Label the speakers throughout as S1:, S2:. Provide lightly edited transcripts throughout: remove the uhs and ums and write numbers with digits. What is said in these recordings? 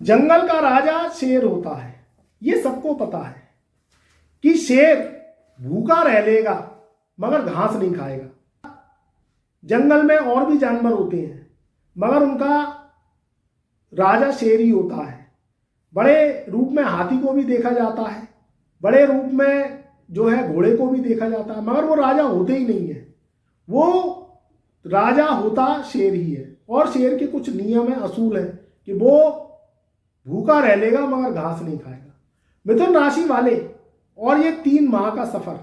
S1: जंगल का राजा शेर होता है। ये सबको पता है कि शेर भूखा रह लेगा मगर घास नहीं खाएगा। जंगल में और भी जानवर होते हैं मगर उनका राजा शेर ही होता है। बड़े रूप में हाथी को भी देखा जाता है, बड़े रूप में जो है घोड़े को भी देखा जाता है, मगर वो राजा होते ही नहीं है। वो राजा होता शेर ही है। और शेर के कुछ नियम है, असूल है कि वो भूखा रह लेगा मगर घास नहीं खाएगा। मिथुन राशि वाले, और ये 3 माह का सफर,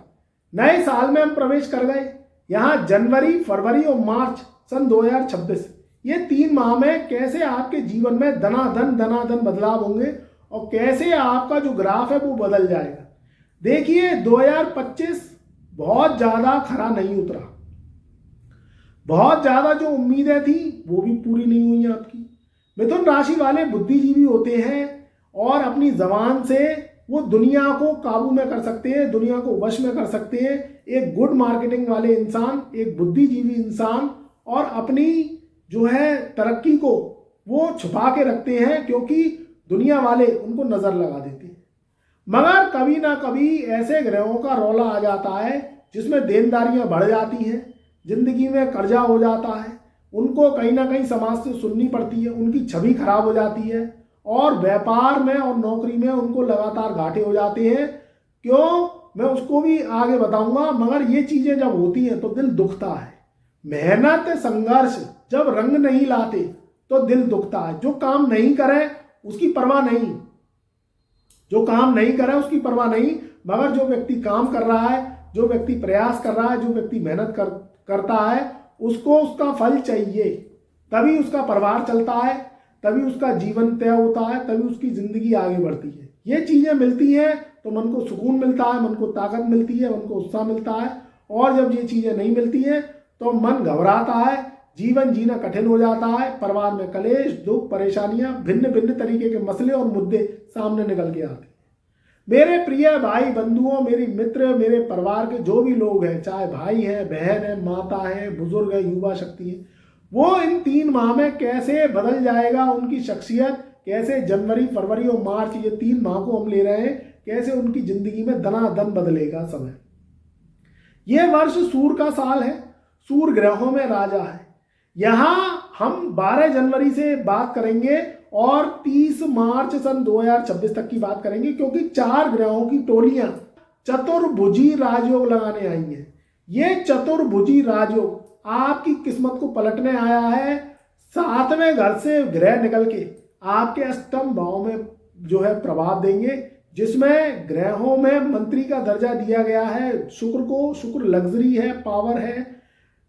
S1: नए साल में हम प्रवेश कर गए। यहाँ जनवरी, फरवरी और मार्च सन 2026, ये 3 माह में कैसे आपके जीवन में दनादन बदलाव होंगे और कैसे आपका जो ग्राफ है वो बदल जाएगा। देखिए 2025 बहुत ज़्यादा खरा नहीं उतरा, बहुत ज़्यादा जो उम्मीदें थी वो भी पूरी नहीं हुई आपकी। मिथुन राशि वाले बुद्धिजीवी होते हैं और अपनी जबान से वो दुनिया को काबू में कर सकते हैं, दुनिया को वश में कर सकते हैं। एक गुड मार्केटिंग वाले इंसान, एक बुद्धिजीवी इंसान, और अपनी जो है तरक्की को वो छुपा के रखते हैं क्योंकि दुनिया वाले उनको नज़र लगा देते हैं। मगर कभी ना कभी ऐसे ग्रहों का रौला आ जाता है जिसमें देनदारियां बढ़ जाती हैं, जिंदगी में कर्जा हो जाता है, उनको कहीं ना कहीं समाज से सुननी पड़ती है, उनकी छवि खराब हो जाती है और व्यापार में और नौकरी में उनको लगातार घाटे हो जाते हैं। क्यों, मैं उसको भी आगे बताऊंगा। मगर ये चीज़ें जब होती हैं तो दिल दुखता है। मेहनत संघर्ष जब रंग नहीं लाते तो दिल दुखता है। जो काम नहीं करे उसकी परवाह नहीं, जो काम नहीं करे उसकी परवाह नहीं, मगर जो व्यक्ति काम कर रहा है, जो व्यक्ति प्रयास कर रहा है, जो व्यक्ति मेहनत करता है, उसको उसका फल चाहिए। तभी उसका परिवार चलता है, तभी उसका जीवन तय होता है, तभी उसकी जिंदगी आगे बढ़ती है। ये चीज़ें मिलती हैं तो मन को सुकून मिलता है, मन को ताकत मिलती है, मन को उत्साह मिलता है। और जब ये चीज़ें नहीं मिलती हैं तो मन घबराता है, जीवन जीना कठिन हो जाता है। परिवार में कलेश, दुख, परेशानियां, भिन्न भिन्न तरीके के मसले और मुद्दे सामने निकल के आते हैं। मेरे प्रिय भाई बंधुओं, मेरी मित्र, मेरे परिवार के जो भी लोग हैं, चाहे भाई है, बहन है, माता है, बुजुर्ग है, युवा शक्ति है, वो इन 3 माह में कैसे बदल जाएगा उनकी शख्सियत, कैसे जनवरी, फरवरी और मार्च, ये 3 माह को हम ले रहे हैं, कैसे उनकी जिंदगी में दनादन बदलेगा समय। ये वर्ष सूर्य का साल है, सूर्य ग्रहों में राजा है। यहाँ हम 12 जनवरी से बात करेंगे और 30 मार्च सन 2026 तक की बात करेंगे, क्योंकि 4 ग्रहों की टोलियां चतुर्भुजी राजयोग लगाने आई हैं। ये चतुर्भुजी राजयोग आपकी किस्मत को पलटने आया है। 7वें घर से ग्रह निकल के आपके अष्टम भाव में जो है प्रभाव देंगे, जिसमें ग्रहों में मंत्री का दर्जा दिया गया है शुक्र को। शुक्र लग्जरी है, पावर है,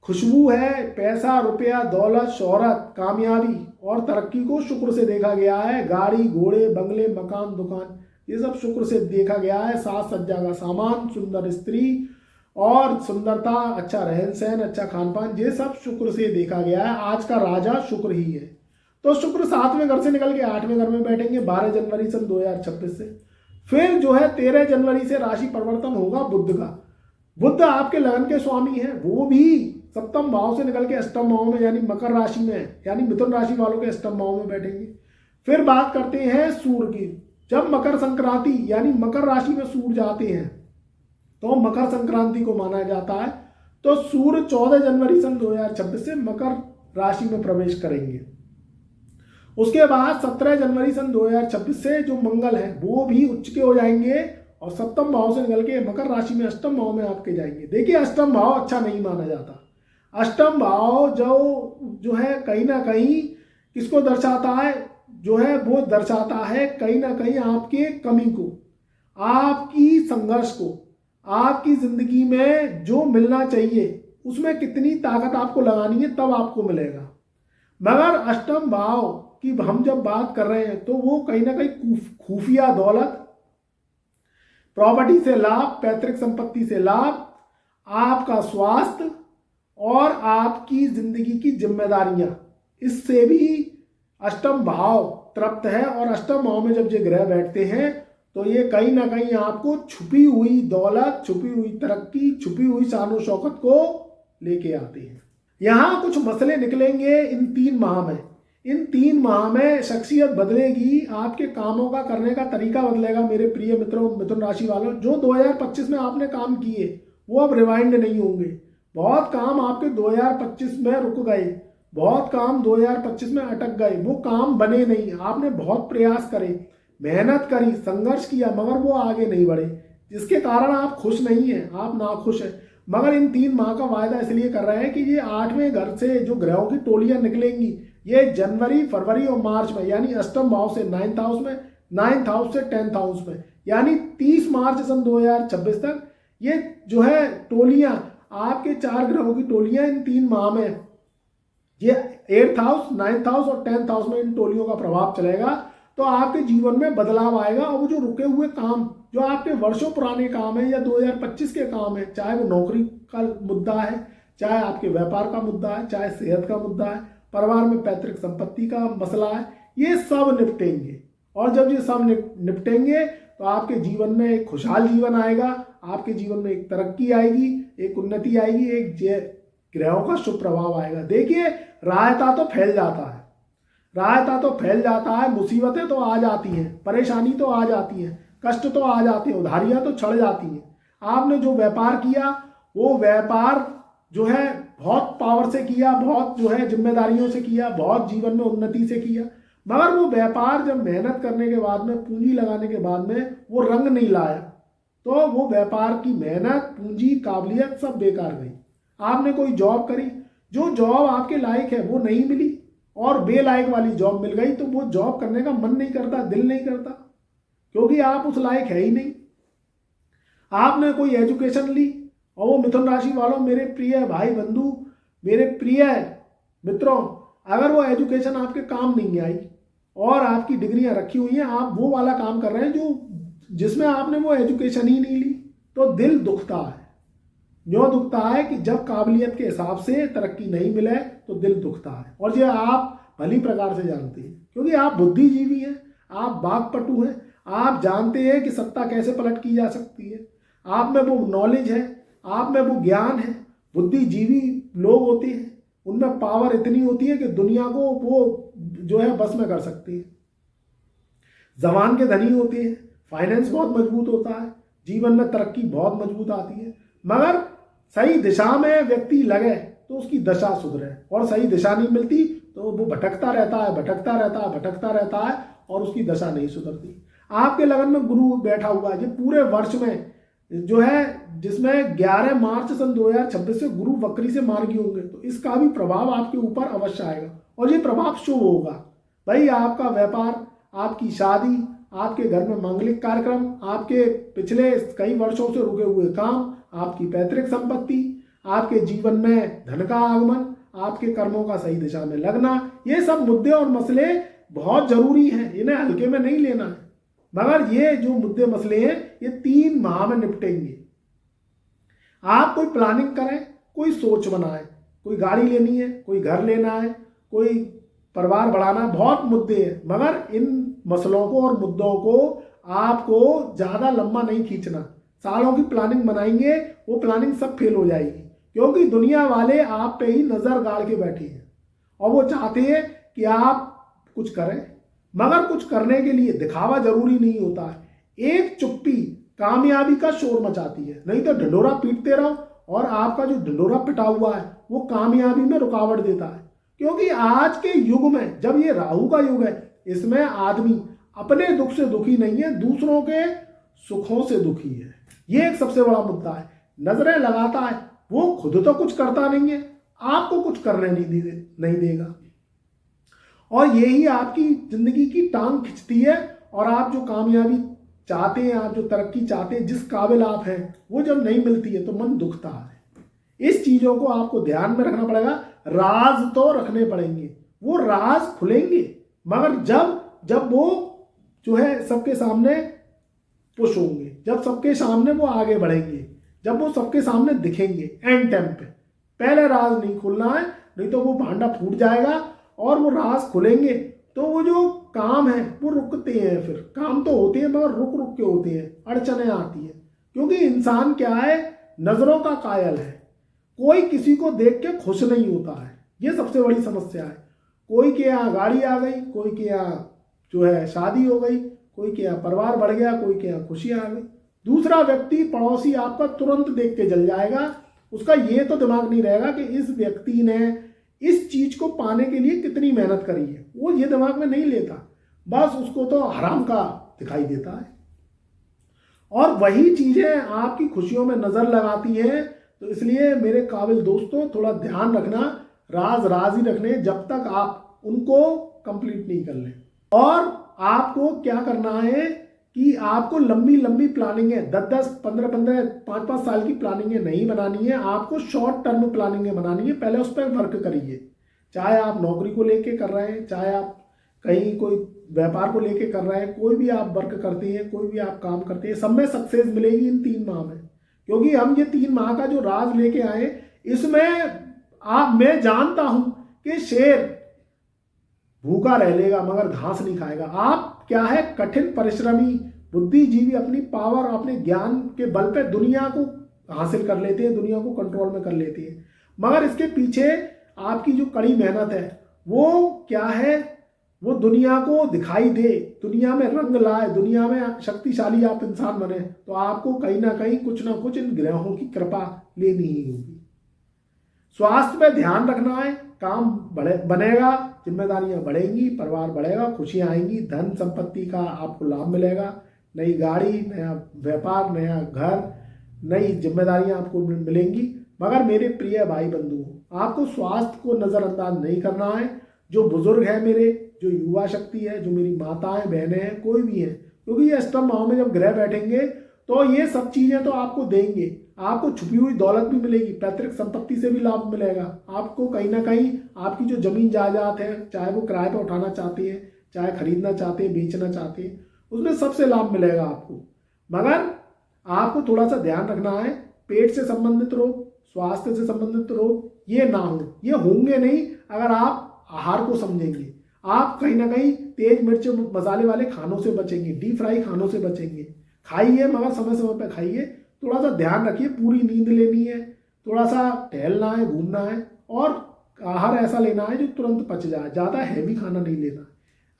S1: खुशबू है, पैसा, रुपया, दौलत, शोहरत, कामयाबी और तरक्की को शुक्र से देखा गया है। गाड़ी, घोड़े, बंगले, मकान, दुकान, ये सब शुक्र से देखा गया है। साज सज्जा का सामान, सुंदर स्त्री और सुंदरता, अच्छा रहन सहन, अच्छा खान पान, ये सब शुक्र से देखा गया है। आज का राजा शुक्र ही है। तो शुक्र 7वें घर से निकल के 8वें घर में बैठेंगे 12 जनवरी सन 2026 से। फिर जो है 13 जनवरी से राशि परिवर्तन होगा बुध का। बुध आपके लगन के स्वामी है, वो भी सप्तम भाव से निकल के अष्टम भाव में यानी मकर राशि में, यानी मिथुन राशि वालों के अष्टम भाव में बैठेंगे। फिर बात करते हैं सूर्य की। जब मकर संक्रांति यानी मकर राशि में सूर्य जाते हैं तो मकर संक्रांति को माना जाता है। तो सूर्य 14 जनवरी सन 2026 से मकर राशि में प्रवेश करेंगे। उसके बाद 17 जनवरी सन 2026 से जो मंगल है वो भी उच्च के हो जाएंगे और सप्तम भाव से निकल के मकर राशि में अष्टम भाव में आपके जाएंगे। देखिए अष्टम भाव अच्छा नहीं माना जाता। अष्टम भाव जो है कहीं ना कहीं किसको दर्शाता है, जो है वो दर्शाता है कहीं ना कहीं आपके कमी को, आपकी संघर्ष को, आपकी जिंदगी में जो मिलना चाहिए उसमें कितनी ताकत आपको लगानी है तब आपको मिलेगा। मगर अष्टम भाव की हम जब बात कर रहे हैं तो वो कहीं ना कहीं खुफिया दौलत, प्रॉपर्टी से लाभ, पैतृक संपत्ति से लाभ, आपका स्वास्थ्य और आपकी जिंदगी की जिम्मेदारियां, इससे भी अष्टम भाव तृप्त है। और अष्टम भाव में जब ये ग्रह बैठते हैं तो ये कहीं ना कहीं आपको छुपी हुई दौलत, छुपी हुई तरक्की, छुपी हुई शानो शौकत को लेके आते हैं। यहाँ कुछ मसले निकलेंगे इन 3 माह में। इन 3 माह में शख्सियत बदलेगी, आपके कामों का करने का तरीका बदलेगा। मेरे प्रिय मित्रों, मिथुन राशि वालों, जो 2025 में आपने काम किए वो अब रिवाइंड नहीं होंगे। बहुत काम आपके 2025 में रुक गए, बहुत काम 2025 में अटक गए, वो काम बने नहीं। आपने बहुत प्रयास करे, मेहनत करी, संघर्ष किया, मगर वो आगे नहीं बढ़े, जिसके कारण आप खुश नहीं हैं, आप नाखुश हैं। मगर इन 3 माह का वायदा इसलिए कर रहे हैं कि ये 8वें घर से जो ग्रहों की टोलियां निकलेंगी, ये जनवरी, फरवरी और मार्च में, यानी अष्टम भाव से 9th हाउस में, 9th हाउस से 10th हाउस में, यानी 30 मार्च सन 2026 तक ये जो है टोलियां, आपके 4 ग्रहों की टोलियां इन 3 माह में, ये 8th हाउस, 9th हाउस और 10th हाउस में इन टोलियों का प्रभाव चलेगा। तो आपके जीवन में बदलाव आएगा और वो जो रुके हुए काम, जो आपके वर्षों पुराने काम है या 2025 के काम है, चाहे वो नौकरी का मुद्दा है, चाहे आपके व्यापार का मुद्दा है, चाहे सेहत का मुद्दा है, परिवार में पैतृक संपत्ति का मसला है, ये सब निपटेंगे। और जब ये सब निपटेंगे तो आपके जीवन में एक खुशहाल जीवन आएगा, आपके जीवन में एक तरक्की आएगी, एक उन्नति आएगी, एक ग्रहों का शुभ प्रभाव आएगा। देखिए, रायता तो फैल जाता है, रायता तो फैल जाता है, मुसीबतें तो आ जाती हैं, परेशानी तो आ जाती है, कष्ट तो आ जाते हैं, उधारियां तो चढ़ जाती हैं। आपने जो व्यापार किया वो व्यापार जो है बहुत पावर से किया, बहुत जो है जिम्मेदारियों से किया, बहुत जीवन में उन्नति से किया, मगर वो व्यापार जब मेहनत करने के बाद में, पूंजी लगाने के बाद में वो रंग नहीं लाया, तो वो व्यापार की मेहनत, पूंजी, काबिलियत सब बेकार गई। आपने कोई जॉब करी, जो जॉब आपके लायक है वो नहीं मिली और बेलायक वाली जॉब मिल गई, तो वो जॉब करने का मन नहीं करता, दिल नहीं करता, क्योंकि आप उस लायक है ही नहीं। आपने कोई एजुकेशन ली और वो मिथुन राशि वालों, मेरे प्रिय भाई बंधु, मेरे प्रिय मित्रों, अगर वो एजुकेशन आपके काम नहीं आई और आपकी डिग्रियां रखी हुई हैं, आप वो वाला काम कर रहे हैं जो जिसमें आपने वो एजुकेशन ही नहीं ली, तो दिल दुखता है। यूँ दुखता है कि जब काबिलियत के हिसाब से तरक्की नहीं मिले तो दिल दुखता है। और ये आप भली प्रकार से जानते हैं, क्योंकि आप बुद्धिजीवी हैं, आप वाक्पटु हैं, आप जानते हैं कि सत्ता कैसे पलट की जा सकती है। आप में वो नॉलेज है, आप में वो ज्ञान है। बुद्धिजीवी लोग होते हैं, उनमें पावर इतनी होती है कि दुनिया को वो जो है बस में कर सकती है। जबान के धनी होते हैं, फाइनेंस बहुत मजबूत होता है, जीवन में तरक्की बहुत मजबूत आती है। मगर सही दिशा में व्यक्ति लगे तो उसकी दशा सुधरे, और सही दिशा नहीं मिलती तो वो भटकता रहता है, भटकता रहता है, भटकता रहता है और उसकी दशा नहीं सुधरती। आपके लगन में गुरु बैठा हुआ है, ये पूरे वर्ष में जो है, जिसमें 11 मार्च सन 2026 से गुरु वक्री से मार्गी होंगे, तो इसका भी प्रभाव आपके ऊपर अवश्य आएगा और ये प्रभाव शुभ होगा। भाई, आपका व्यापार, आपकी शादी, आपके घर में मांगलिक कार्यक्रम, आपके पिछले कई वर्षों से रुके हुए काम, आपकी पैतृक संपत्ति, आपके जीवन में धन का आगमन, आपके कर्मों का सही दिशा में लगना, ये सब मुद्दे और मसले बहुत जरूरी हैं, इन्हें हल्के में नहीं लेना है। मगर ये जो मुद्दे मसले हैं ये 3 माह में निपटेंगे। आप कोई प्लानिंग करें, कोई सोच बनाएं, कोई गाड़ी लेनी है, कोई घर लेना है, कोई परिवार बढ़ाना, बहुत मुद्दे हैं, मगर इन मसलों को और मुद्दों को आपको ज़्यादा लंबा नहीं खींचना। सालों की प्लानिंग बनाएंगे, वो प्लानिंग सब फेल हो जाएगी, क्योंकि दुनिया वाले आप पे ही नज़र गाड़ के बैठे हैं और वो चाहते हैं कि आप कुछ करें। मगर कुछ करने के लिए दिखावा जरूरी नहीं होता है। एक चुप्पी कामयाबी का शोर मचाती है, नहीं तो ढिंढोरा पीटते रहो और आपका जो ढिंढोरा पिटा हुआ है वो कामयाबी में रुकावट देता है। क्योंकि आज के युग में, जब ये राहु का युग है, इसमें आदमी अपने दुख से दुखी नहीं है, दूसरों के सुखों से दुखी है। ये एक सबसे बड़ा मुद्दा है। नजरें लगाता है, वो खुद तो कुछ करता नहीं है, आपको कुछ करने नहीं देगा, और यही आपकी जिंदगी की टांग खिंचती है। और आप जो कामयाबी चाहते हैं, आप जो तरक्की चाहते हैं, जिस काबिल आप हैं, वो जब नहीं मिलती है तो मन दुखता है। इस चीजों को आपको ध्यान में रखना पड़ेगा। राज तो रखने पड़ेंगे, वो राज खुलेंगे, मगर जब वो जो है सबके सामने पुश होंगे, जब सबके सामने वो आगे बढ़ेंगे, जब वो सबके सामने दिखेंगे एंड टाइम पे। पहले राज नहीं खुलना है, नहीं तो वो भांडा फूट जाएगा। और वो राज खुलेंगे तो वो जो काम है वो रुकते हैं, फिर काम तो होते हैं मगर रुक रुक के होते हैं, अड़चने आती है। क्योंकि इंसान क्या है, नजरों का कायल है, कोई किसी को देख के खुश नहीं होता है, ये सबसे बड़ी समस्या है। कोई के यहाँ गाड़ी आ गई, कोई के यहाँ जो है शादी हो गई, कोई के यहाँ परिवार बढ़ गया, कोई के यहाँ खुशियाँ आ गई। दूसरा व्यक्ति पड़ोसी आपका तुरंत देख के जल जाएगा। उसका ये तो दिमाग नहीं रहेगा कि इस व्यक्ति ने इस चीज को पाने के लिए कितनी मेहनत करी है, वो ये दिमाग में नहीं लेता, बस उसको तो हराम का दिखाई देता है। और वही चीजें आपकी खुशियों में नजर लगाती हैं। तो इसलिए मेरे काबिल दोस्तों, थोड़ा ध्यान रखना, राज राज ही रखने जब तक आप उनको कंप्लीट नहीं कर लें। और आपको क्या करना है कि आपको लंबी लंबी प्लानिंग है, 10-10, 15-15, 5-5 साल की प्लानिंग नहीं बनानी है। आपको शॉर्ट टर्म प्लानिंग बनानी है। पहले उस पर वर्क करिए। चाहे आप नौकरी को लेके कर रहे हैं, चाहे आप कहीं कोई व्यापार को लेके कर रहे हैं, कोई भी आप वर्क करते हैं, कोई भी आप काम करते हैं, सब में सक्सेस मिलेगी इन 3 माह में। क्योंकि हम ये 3 माह का जो राज लेके आए, इसमें मैं जानता हूं कि शेर भूखा रह लेगा मगर घास नहीं खाएगा। आप क्या है, कठिन परिश्रमी बुद्धिजीवी अपनी पावर, अपने ज्ञान के बल पे दुनिया को हासिल कर लेते हैं, दुनिया को कंट्रोल में कर लेते हैं। मगर इसके पीछे आपकी जो कड़ी मेहनत है वो क्या है, वो दुनिया को दिखाई दे, दुनिया में रंग लाए, दुनिया में शक्तिशाली आप इंसान बने, तो आपको कहीं ना कहीं कुछ ना कुछ इन ग्रहों की कृपा लेनी ही होगी। स्वास्थ्य पे ध्यान रखना है, काम बनेगा, जिम्मेदारियां बढ़ेंगी, परिवार बढ़ेगा, खुशियां आएंगी, धन संपत्ति का आपको लाभ मिलेगा, नई गाड़ी, नया व्यापार, नया घर, नई जिम्मेदारियां आपको मिलेंगी। मगर मेरे प्रिय भाई बंधु, आपको स्वास्थ्य को नज़रअंदाज नहीं करना है। जो बुजुर्ग है मेरे, जो युवा शक्ति है, जो मेरी माताएं बहनें हैं, कोई भी है, क्योंकि ये अष्टम भाव में जब ग्रह बैठेंगे तो ये सब चीज़ें तो आपको देंगे। आपको छुपी हुई दौलत भी मिलेगी, पैतृक संपत्ति से भी लाभ मिलेगा। आपको कहीं ना कहीं आपकी जो जमीन जायदाद है, चाहे वो किराए पर उठाना चाहते हैं, चाहे खरीदना चाहते हैं, बेचना चाहते हैं, उसमें सबसे लाभ मिलेगा आपको। मगर आपको थोड़ा सा ध्यान रखना है, पेट से संबंधित रोग, स्वास्थ्य से संबंधित रोग ये ना हो। ये होंगे नहीं अगर आप आहार को समझेंगे। आप कहीं ना कहीं तेज मिर्च मसाले वाले खानों से बचेंगे, डीप फ्राई खानों से बचेंगे। खाइए मगर समय समय पर खाइए, थोड़ा सा ध्यान रखिए, पूरी नींद लेनी है, थोड़ा सा टहलना है, घूमना है, और आहार ऐसा लेना है जो तुरंत पच जाए, ज़्यादा हैवी खाना नहीं लेना।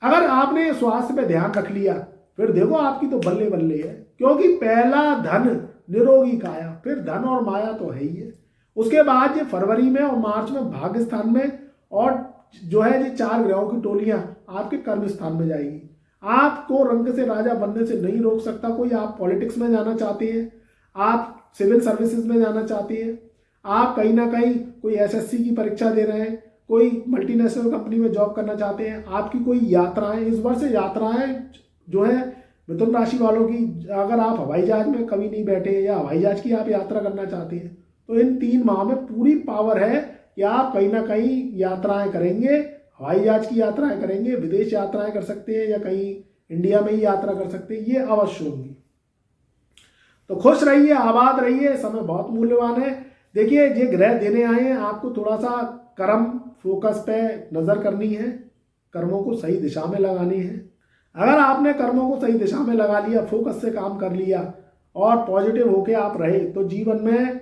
S1: अगर आपने स्वास्थ्य पे ध्यान रख लिया, फिर देखो आपकी तो बल्ले बल्ले है। क्योंकि पहला धन निरोगी काया, फिर धन और माया तो है ही है। उसके बाद ये फरवरी में और मार्च में भाग्य स्थान में, और जो है ये 4 ग्रहों की टोलियां आपके कर्म स्थान में जाएगी। आपको रंग से राजा बनने से नहीं रोक सकता कोई। आप पॉलिटिक्स में जाना चाहते हैं, आप सिविल सर्विसेज में जाना चाहते हैं, आप कहीं ना कहीं कोई एसएससी की परीक्षा दे रहे हैं, कोई मल्टीनेशनल कंपनी में जॉब करना चाहते हैं, आपकी कोई यात्राएं, इस वर्ष यात्राएं जो है मिथुन राशि वालों की, अगर आप हवाई जहाज में कभी नहीं बैठे या हवाई जहाज की आप यात्रा करना चाहते हैं, तो इन 3 माह में पूरी पावर है कि आप कहीं ना कहीं यात्राएं करेंगे, हवाई जहाज की यात्राएं करेंगे, विदेश यात्राएं कर सकते हैं, या कहीं इंडिया में ही यात्रा कर सकते हैं, ये अवश्य होंगी। तो खुश रहिए, आबाद रहिए, समय बहुत मूल्यवान है। देखिए ये ग्रह देने आए हैं, आपको थोड़ा सा कर्म फोकस पे नजर करनी है, कर्मों को सही दिशा में लगानी है। अगर आपने कर्मों को सही दिशा में लगा लिया, फोकस से काम कर लिया और पॉजिटिव होके आप रहे, तो जीवन में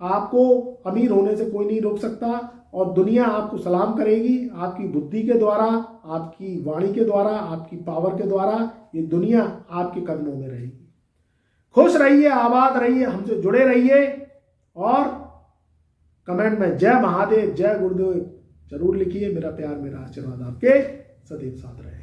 S1: आपको अमीर होने से कोई नहीं रोक सकता, और दुनिया आपको सलाम करेगी। आपकी बुद्धि के द्वारा, आपकी वाणी के द्वारा, आपकी पावर के द्वारा ये दुनिया आपके कदमों में रहेगी। खुश रहिए, आबाद रहिए, हमसे जुड़े रहिए, और कमेंट में जय महादेव, जय गुरुदेव जरूर लिखिए। मेरा प्यार, मेरा आशीर्वाद आपके सदैव साथ रहे।